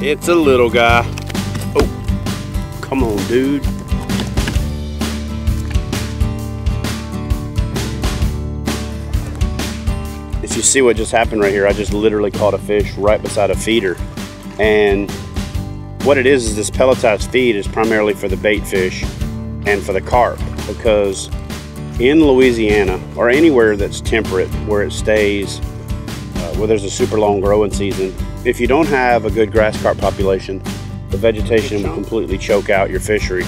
It's a little guy. Oh, come on, dude. If you see what just happened right here, I just literally caught a fish right beside a feeder. And what it is this pelletized feed is primarily for the bait fish and for the carp, because in Louisiana or anywhere that's temperate, where it stays, where there's a super long growing season, if you don't have a good grass carp population, the vegetation will completely choke out your fishery.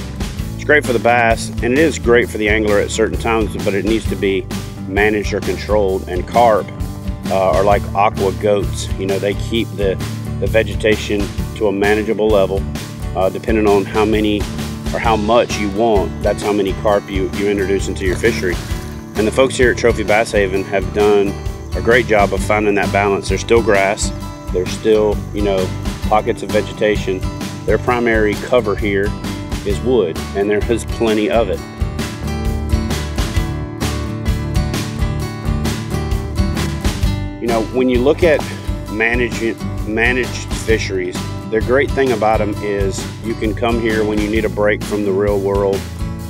It's great for the bass, and it is great for the angler at certain times, but it needs to be managed or controlled. And carp are like aqua goats. You know, they keep the vegetation to a manageable level, depending on how many or how much you want. That's how many carp you introduce into your fishery. And the folks here at Trophy Bass Haven have done a great job of finding that balance. There's still grass, there's still, you know, pockets of vegetation. Their primary cover here is wood, and there is plenty of it. You know, when you look at managed fisheries, the great thing about them is you can come here when you need a break from the real world.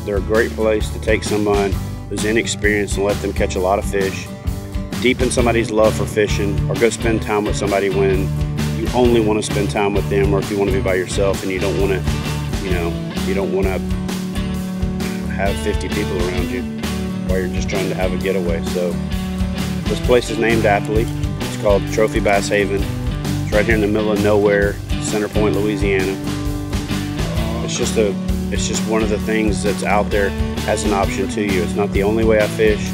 They're a great place to take someone who's inexperienced and let them catch a lot of fish, deepen somebody's love for fishing, or go spend time with somebody when you only want to spend time with them, or if you want to be by yourself and you don't want to, you know, you don't want to have 50 people around you while you're just trying to have a getaway. So this place is named aptly. It's called Trophy Bass Haven. It's right here in the middle of nowhere, Centerpoint, Louisiana. It's just one of the things that's out there as an option to you. It's not the only way I fish.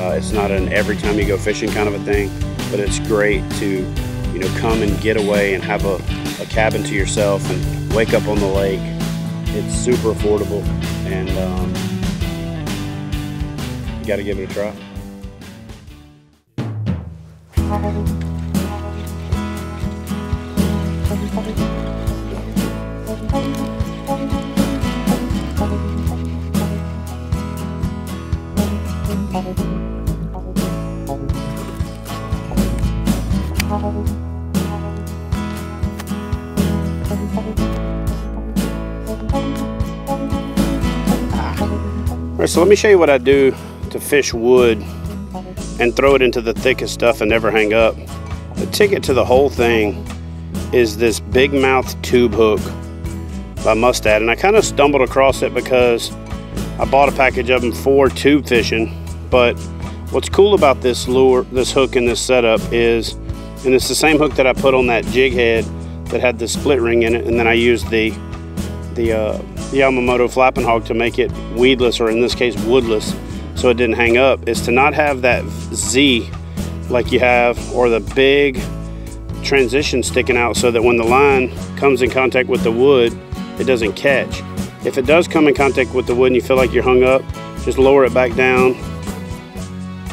It's not an every time you go fishing kind of a thing, but it's great to, you know, come and get away and have a cabin to yourself and wake up on the lake. It's super affordable, and you got to give it a try. Alright, so let me show you what I do to fish wood and throw it into the thickest stuff and never hang up. The ticket to the whole thing is this big mouth tube hook by Mustad, and I kind of stumbled across it because I bought a package of them for tube fishing. But what's cool about this lure, this hook and this setup is, and it's the same hook that I put on that jig head that had the split ring in it, and then I used the Yamamoto flapping hog to make it weedless, or in this case woodless, so it didn't hang up, is to not have that Z like you have, or the big transition sticking out, so that when the line comes in contact with the wood, it doesn't catch. If it does come in contact with the wood and you feel like you're hung up, just lower it back down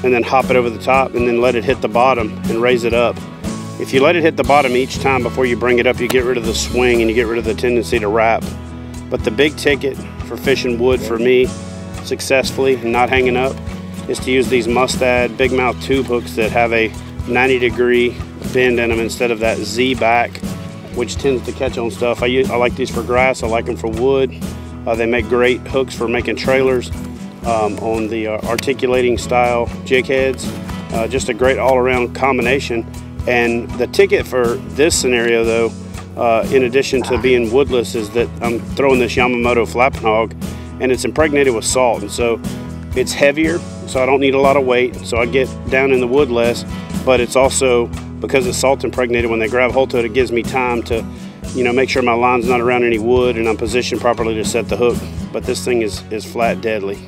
and then hop it over the top, and then let it hit the bottom and raise it up. If you let it hit the bottom each time before you bring it up, you get rid of the swing and you get rid of the tendency to wrap. But the big ticket for fishing wood for me successfully and not hanging up is to use these Mustad big mouth tube hooks that have a 90-degree bend in them instead of that Z back, which tends to catch on stuff. I like these for grass. I like them for wood. They make great hooks for making trailers on the articulating style jig heads. Just a great all-around combination. And the ticket for this scenario, though, in addition to being woodless, is that I'm throwing this Yamamoto flapping hog, and it's impregnated with salt, and so it's heavier, so I don't need a lot of weight, so I get down in the wood less. But it's also, because it's salt impregnated, when they grab hold to it, it gives me time to, you know, make sure my line's not around any wood and I'm positioned properly to set the hook. But this thing is flat deadly.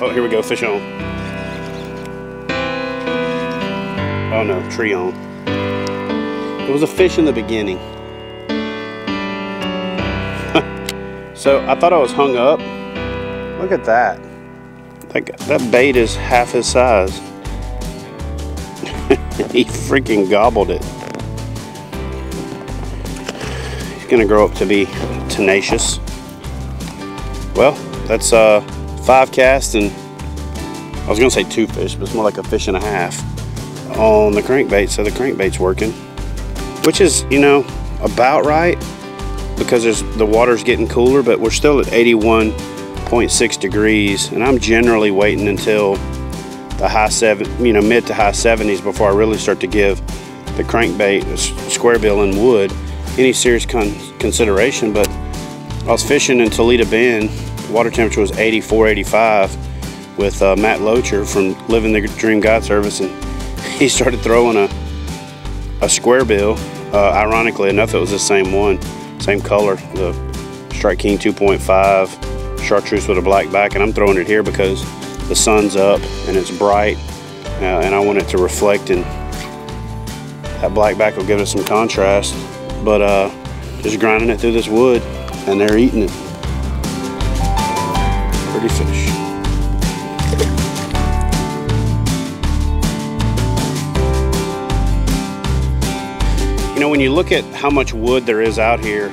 Oh, here we go, fish on. Oh no, tree on. It was a fish in the beginning. So I thought I was hung up. Look at that. That bait is half his size. He freaking gobbled it. He's gonna grow up to be tenacious. Well, that's 5 casts and I was gonna say 2 fish, but it's more like a fish and a half on the crankbait. So the crankbait's working, which is, you know, about right because the water's getting cooler, but we're still at 81.6 degrees, and I'm generally waiting until the mid to high 70s before I really start to give the crankbait, square bill and wood, any serious consideration. But I was fishing in Toledo Bend. Water temperature was 84, 85 with Matt Locher from Living the Dream God Service, and he started throwing a square bill. Ironically enough, it was the same one, same color, the Strike King 2.5 chartreuse with a black back, and I'm throwing it here because the sun's up and it's bright, and I want it to reflect, and that black back will give it some contrast. But just grinding it through this wood, and they're eating it. Pretty fish. You know, when you look at how much wood there is out here,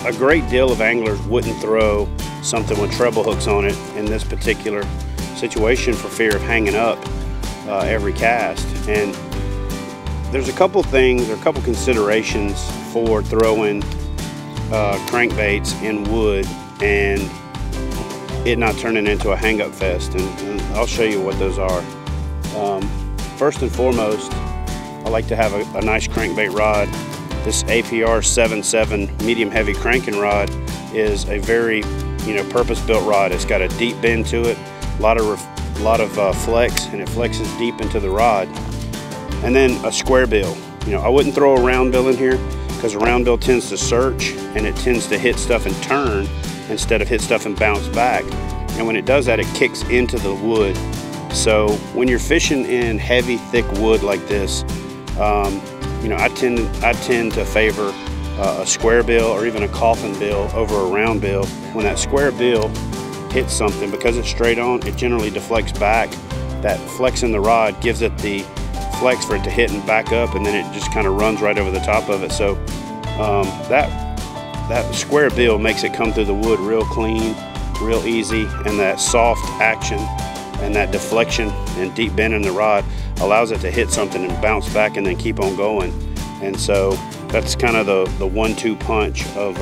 a great deal of anglers wouldn't throw something with treble hooks on it in this particular situation for fear of hanging up every cast. And there's a couple things, or a couple considerations for throwing crankbaits in wood and it not turning into a hang-up fest, and I'll show you what those are. First and foremost, I like to have a nice crankbait rod. This APR 7.7 medium heavy cranking rod is a very, purpose-built rod. It's got a deep bend to it, a lot of flex, and it flexes deep into the rod. And then a square bill. I wouldn't throw a round bill in here because a round bill tends to search and it tends to hit stuff and turn instead of hit stuff and bounce back. And when it does that, it kicks into the wood. So when you're fishing in heavy, thick wood like this, I tend to favor a square bill or even a coffin bill over a round bill. When that square bill hits something, because it's straight on, it generally deflects back. That flex in the rod gives it the flex for it to hit and back up, and then it just kind of runs right over the top of it. So that square bill makes it come through the wood real clean, real easy, and that soft action and that deflection and deep bend in the rod allows it to hit something and bounce back and then keep on going. And so that's kind of the 1-2 punch of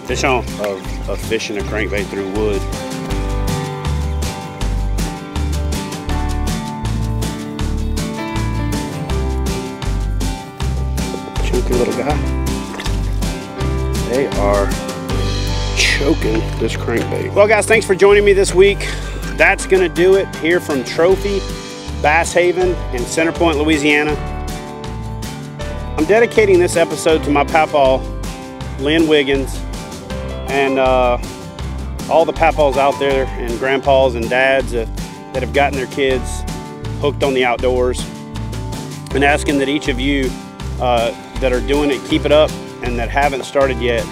fishing a crankbait through wood. Chunky little guy. They are choking this crankbait. Well, guys, thanks for joining me this week. That's gonna do it here from Trophy Bass Haven in Centerpoint, Louisiana. I'm dedicating this episode to my papaw, Lynn Wiggins, and all the papaws out there and grandpas and dads that have gotten their kids hooked on the outdoors, and asking that each of you that are doing it, keep it up, and that haven't started yet,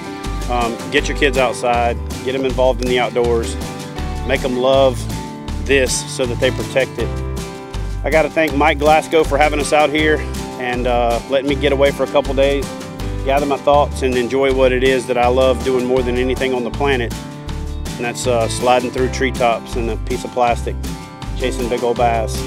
get your kids outside, get them involved in the outdoors, make them love this so that they protect it. I got to thank Mike Glasgow for having us out here and letting me get away for a couple days, gather my thoughts, and enjoy what it is that I love doing more than anything on the planet, and that's sliding through treetops and a piece of plastic, chasing big old bass.